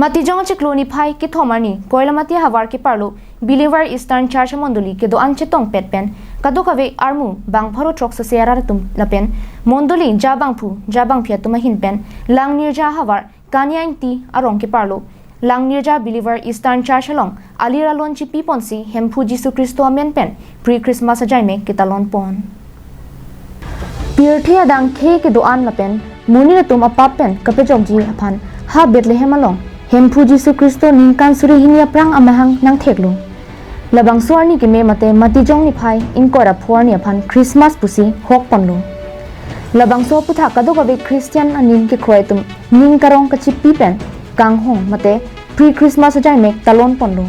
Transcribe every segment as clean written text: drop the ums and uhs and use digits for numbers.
Matijong chikloni phai ki thomani koilamati hawar ki parlo Believer Eastern Church mondoli ke do anchetong petpen kadu kave armu bang pharo trok sa seara tum lapen mondoli jabang phia tuma hinpen lang nirja hawar kanyang ti arong ki parlo lang nirja Believer Eastern Church along alira lon chi piponsi hemphu Jesu Kristo amen pen pre Christmas ajaime kitalon pon Pirthia dang khe ke do an lapen muni tum apapen kapejok ji aphan ha Bethlehem along hemphu Jesu Kristo ningkan suri hinia prang amahang nang theklu labang suarni ki me mate matijong ni phai inkora phorni aphan Christmas pusi hok ponlu labang so putha kadogabe Christian anin ki khoi tum ning karong ka chipi pen kang hong mate pre Christmas ajai mek talon ponlu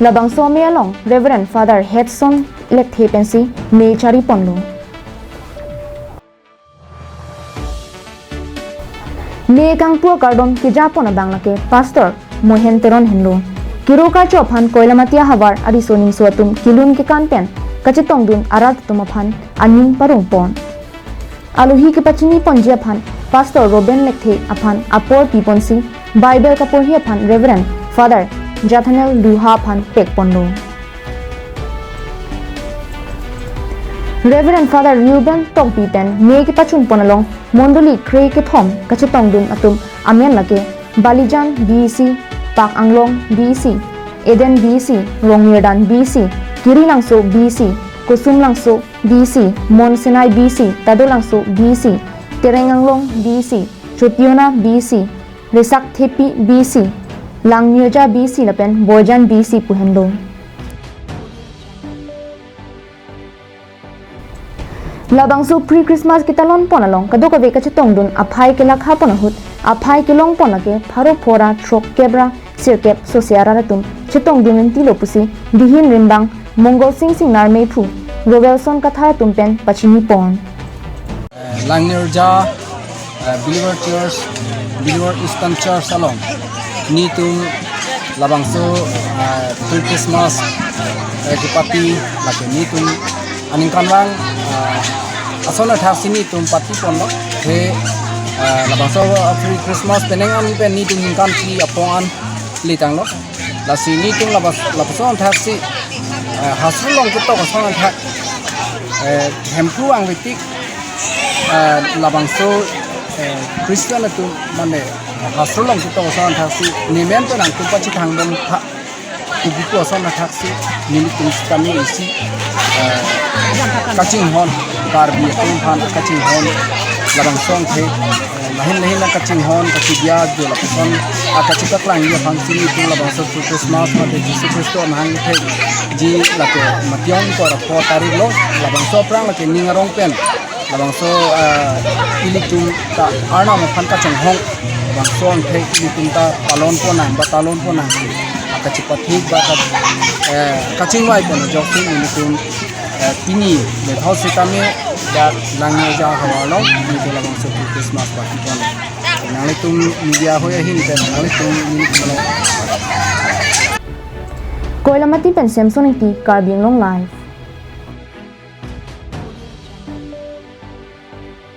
labang so me along Reverend Father Hedson Lekthe pensi me chari ponlu ने कांगपुर कार्डोम की जापोन बांग्लाके pastor Mohan तेरन हेनलो किरोका चोफान कोयलामतिया हवार अरिसोनिम सोतुम किलुन के कानपेन कचितोंगदुन आरात तुमफान अनिंग परुंग पोन आलुही के पचिनी पंजी अफान pastor Ruben लेक्थे अफान अपोर पीपोंसी बाइबल का पोही अफान रेवरेंड फादर जाथनेल लुहा अफान पेक पोनो Reverend Father Ruben Tongpipen me ki pachun ponalong mondoli kre ke thom kachetongdun atum amen lake Balijan BC Pak Anglong BC Eden BC Rongyedan BC Kirilangso BC Kusumlangso BC Monsenai BC Tadolangso BC Terenganglong BC Chotiona BC Resak Thepi BC Langnirja BC lapen Bojan BC puhenlo Labangsu pre Christmas kita lon ponalong kadoka veka chitongdun aphai ke lakha ponahut aphai ke long ponake pharo phora throk kebra sirkep sosiara ratum chitongdun tilo pusi dihin rimbang mongol sing nar mephu Robertson katha tumpen pachini pon Langnirja Believer Church Believer Eastern Church along nitum labangsu pre Christmas kipati lake nitum aningkanwang asona thasini tum pati ponlo he labangso free Christmas penengan pen ni tum kan ki apongan litang lo la sini tum labangso thasi hasulong kita ko sona thak hemphu ang vitik labangso Christian tum mane hasulong kita ko sona thasi nimen to nang tum pachi thangbom tha tubu ko sona thasi ni tum kami isi kaching hon karbi tum phan kaching hon labang song the lahin na kaching hon kachibya jo lapson akachi ka klang ye phan sini tum labang so Christmas ma de Jesu Kristo mahang the ji lake matyong ko ra 4 tarik lo labang so prang lake ningarong pen labang so ilitum ta arna ma phan kaching hon labang song the ilitum ta talon po na ba talon po na akachi pathik ba kaching wai pen joking ilitum tini le thau sitame da Langnirja hawalo ni to labang so Christmas party kon nang tum media hoya hin pen nang tum ni Koilamati pen Samsung ti Karbing Long Live